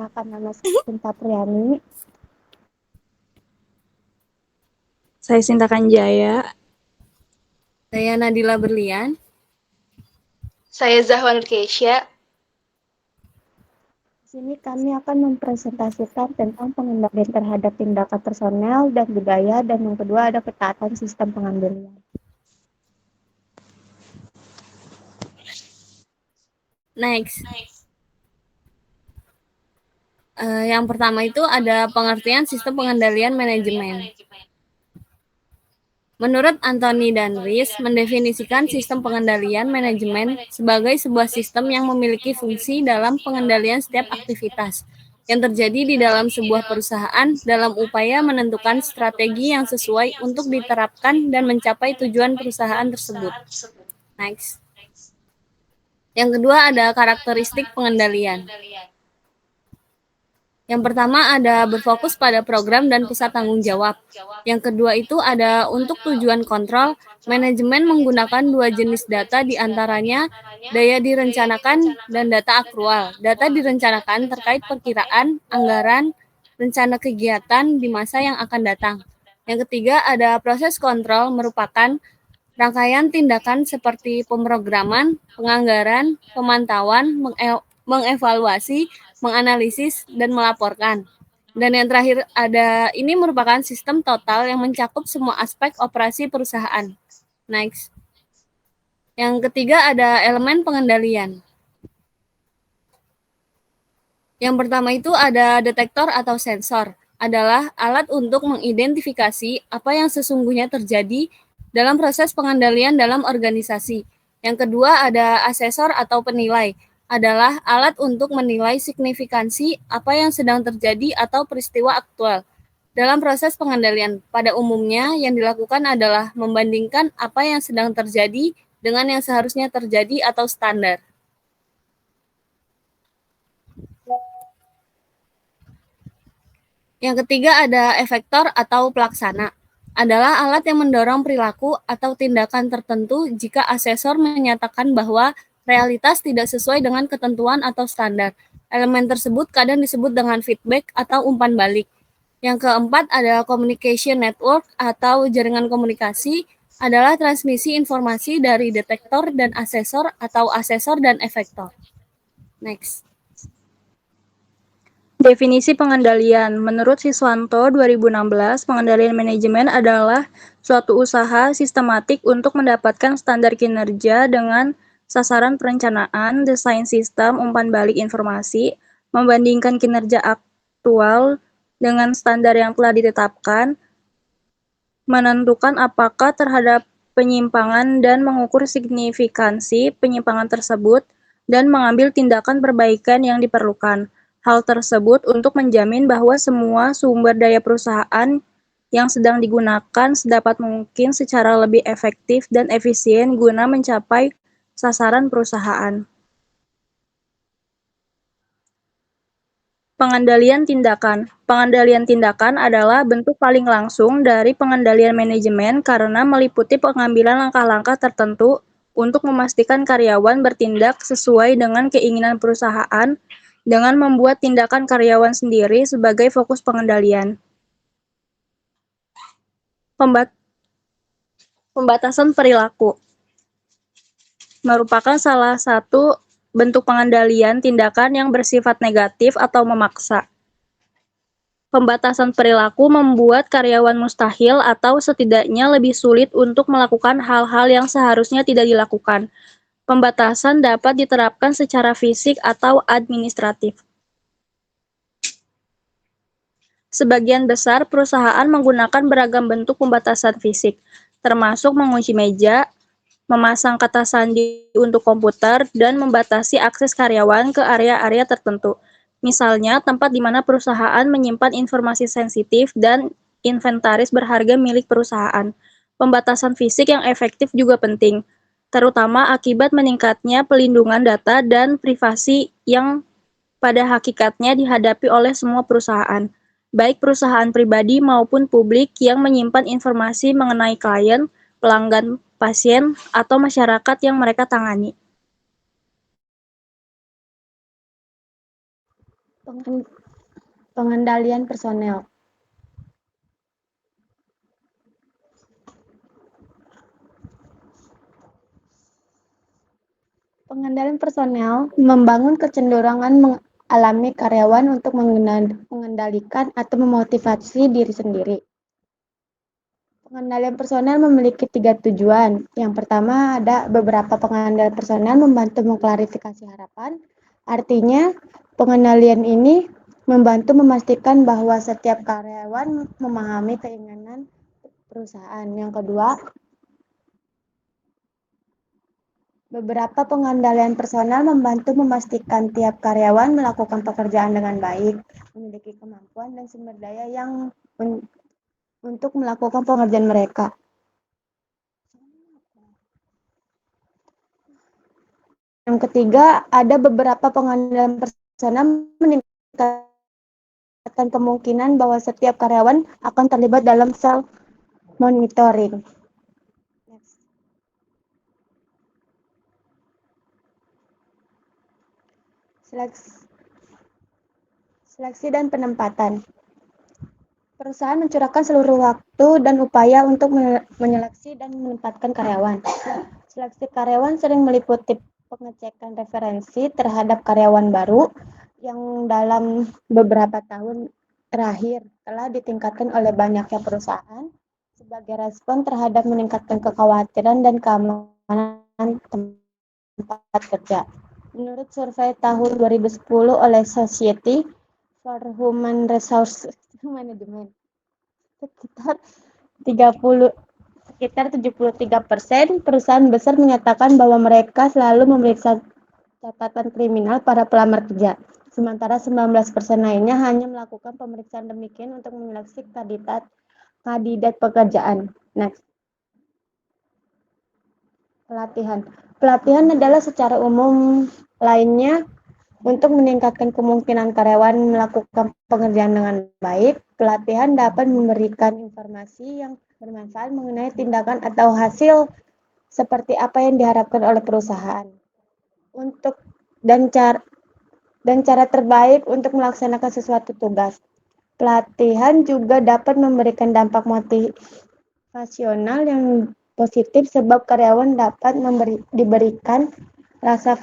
Perkenalkan nama saya Sinta Priani. Saya Sinta Kanjaya. Saya Nadila Berlian. Saya Zahwan Keisha. Di sini kami akan mempresentasikan tentang pengendalian terhadap tindakan personel dan budaya, dan yang kedua ada ketaatan sistem pengambilan. Next. Yang pertama itu ada pengertian sistem pengendalian manajemen. Menurut Anthony dan Rees, mendefinisikan sistem pengendalian manajemen sebagai sebuah sistem yang memiliki fungsi dalam pengendalian setiap aktivitas yang terjadi di dalam sebuah perusahaan dalam upaya menentukan strategi yang sesuai untuk diterapkan dan mencapai tujuan perusahaan tersebut. Next. Yang kedua ada karakteristik pengendalian. Yang pertama ada berfokus pada program dan pusat tanggung jawab. Yang kedua itu ada untuk tujuan kontrol, manajemen menggunakan dua jenis data diantaranya daya direncanakan dan data akrual. Data direncanakan terkait perkiraan, anggaran, rencana kegiatan di masa yang akan datang. Yang ketiga ada proses kontrol merupakan rangkaian tindakan seperti pemrograman, penganggaran, pemantauan, mengevaluasi, menganalisis, dan melaporkan. Dan yang terakhir ada ini merupakan sistem total yang mencakup semua aspek operasi perusahaan. Next. Yang ketiga ada elemen pengendalian. Yang pertama itu ada detektor atau sensor. Adalah alat untuk mengidentifikasi apa yang sesungguhnya terjadi dalam proses pengendalian dalam organisasi. Yang kedua ada asesor atau penilai. Adalah alat untuk menilai signifikansi apa yang sedang terjadi atau peristiwa aktual. Dalam proses pengendalian, pada umumnya yang dilakukan adalah membandingkan apa yang sedang terjadi dengan yang seharusnya terjadi atau standar. Yang ketiga ada efektor atau pelaksana. Adalah alat yang mendorong perilaku atau tindakan tertentu jika asesor menyatakan bahwa realitas tidak sesuai dengan ketentuan atau standar. Elemen tersebut kadang disebut dengan feedback atau umpan balik. Yang keempat ada communication network atau jaringan komunikasi, adalah transmisi informasi dari detektor dan asesor atau asesor dan efektor. Next. Definisi pengendalian. Menurut Siswanto 2016, pengendalian manajemen adalah suatu usaha sistematik untuk mendapatkan standar kinerja dengan sasaran perencanaan, desain sistem, umpan balik informasi, membandingkan kinerja aktual dengan standar yang telah ditetapkan, menentukan apakah terhadap penyimpangan dan mengukur signifikansi penyimpangan tersebut, dan mengambil tindakan perbaikan yang diperlukan. Hal tersebut untuk menjamin bahwa semua sumber daya perusahaan yang sedang digunakan sedapat mungkin secara lebih efektif dan efisien guna mencapai sasaran perusahaan. Pengendalian tindakan. Pengendalian tindakan adalah bentuk paling langsung dari pengendalian manajemen karena meliputi pengambilan langkah-langkah tertentu untuk memastikan karyawan bertindak sesuai dengan keinginan perusahaan dengan membuat tindakan karyawan sendiri sebagai fokus pengendalian. Pembatasan perilaku merupakan salah satu bentuk pengendalian tindakan yang bersifat negatif atau memaksa. Pembatasan perilaku membuat karyawan mustahil atau setidaknya lebih sulit untuk melakukan hal-hal yang seharusnya tidak dilakukan. Pembatasan dapat diterapkan secara fisik atau administratif. Sebagian besar perusahaan menggunakan beragam bentuk pembatasan fisik, termasuk mengunci meja, memasang kata sandi untuk komputer, dan membatasi akses karyawan ke area-area tertentu. Misalnya, tempat di mana perusahaan menyimpan informasi sensitif dan inventaris berharga milik perusahaan. Pembatasan fisik yang efektif juga penting, terutama akibat meningkatnya pelindungan data dan privasi yang pada hakikatnya dihadapi oleh semua perusahaan, baik perusahaan pribadi maupun publik yang menyimpan informasi mengenai klien, pelanggan, pasien, atau masyarakat yang mereka tangani. Pengendalian personel. Pengendalian personel membangun kecenderungan mengalami karyawan untuk mengendalikan atau memotivasi diri sendiri. Pengendalian personel memiliki 3 tujuan. Yang pertama, ada beberapa pengendalian personel membantu mengklarifikasi harapan. Artinya, pengendalian ini membantu memastikan bahwa setiap karyawan memahami keinginan perusahaan. Yang kedua, beberapa pengendalian personal membantu memastikan tiap karyawan melakukan pekerjaan dengan baik, memiliki kemampuan dan sumber daya yang untuk melakukan pekerjaan mereka. Yang ketiga, ada beberapa pengendalian personal meningkatkan kemungkinan bahwa setiap karyawan akan terlibat dalam self monitoring. Seleksi dan penempatan. Perusahaan mencurahkan seluruh waktu dan upaya untuk menyeleksi dan menempatkan karyawan. Seleksi karyawan sering meliputi pengecekan referensi terhadap karyawan baru yang dalam beberapa tahun terakhir telah ditingkatkan oleh banyaknya perusahaan sebagai respon terhadap meningkatkan kekhawatiran dan keamanan tempat kerja. Menurut survei tahun 2010 oleh Society for Human Resource Management, sekitar 73% perusahaan besar menyatakan bahwa mereka selalu memeriksa catatan kriminal para pelamar kerja, sementara 19% lainnya hanya melakukan pemeriksaan demikian untuk menyeleksi kandidat pekerjaan. Next. Pelatihan adalah secara umum lainnya untuk meningkatkan kemungkinan karyawan melakukan pekerjaan dengan baik. Pelatihan dapat memberikan informasi yang bermanfaat mengenai tindakan atau hasil seperti apa yang diharapkan oleh perusahaan dan cara terbaik untuk melaksanakan sesuatu tugas. Pelatihan juga dapat memberikan dampak motivasional yang positif sebab karyawan dapat diberikan rasa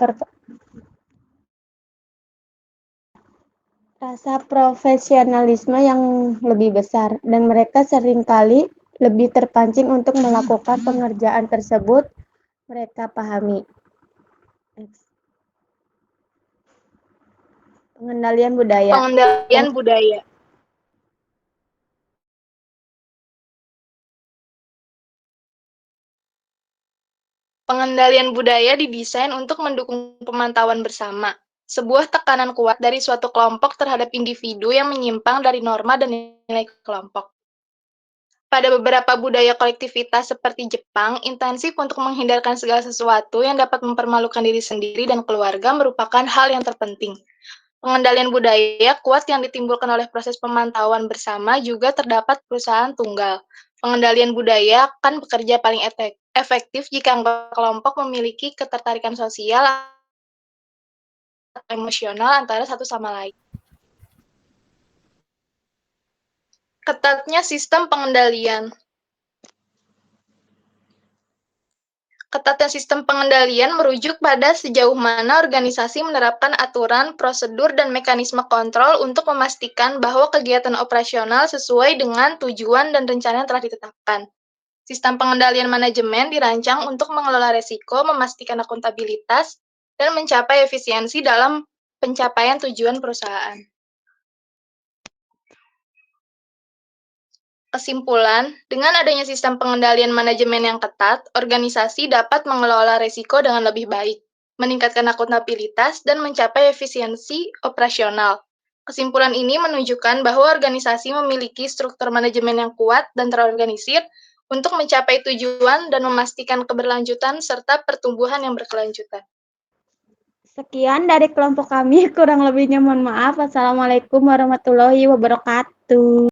profesionalisme yang lebih besar dan mereka seringkali lebih terpancing untuk melakukan pengerjaan tersebut mereka pahami. Pengendalian budaya. Pengendalian budaya didesain untuk mendukung pemantauan bersama, sebuah tekanan kuat dari suatu kelompok terhadap individu yang menyimpang dari norma dan nilai kelompok. Pada beberapa budaya kolektivitas seperti Jepang, intensif untuk menghindarkan segala sesuatu yang dapat mempermalukan diri sendiri dan keluarga merupakan hal yang terpenting. Pengendalian budaya kuat yang ditimbulkan oleh proses pemantauan bersama juga terdapat perusahaan tunggal. Pengendalian budaya akan bekerja paling efektif jika anggota kelompok memiliki ketertarikan sosial atau emosional antara satu sama lain. Ketatnya sistem pengendalian. Ketatnya sistem pengendalian merujuk pada sejauh mana organisasi menerapkan aturan, prosedur, dan mekanisme kontrol untuk memastikan bahwa kegiatan operasional sesuai dengan tujuan dan rencana yang telah ditetapkan. Sistem pengendalian manajemen dirancang untuk mengelola risiko, memastikan akuntabilitas, dan mencapai efisiensi dalam pencapaian tujuan perusahaan. Kesimpulan, dengan adanya sistem pengendalian manajemen yang ketat, organisasi dapat mengelola risiko dengan lebih baik, meningkatkan akuntabilitas, dan mencapai efisiensi operasional. Kesimpulan ini menunjukkan bahwa organisasi memiliki struktur manajemen yang kuat dan terorganisir untuk mencapai tujuan dan memastikan keberlanjutan serta pertumbuhan yang berkelanjutan. Sekian dari kelompok kami, kurang lebihnya mohon maaf. Wassalamualaikum warahmatullahi wabarakatuh.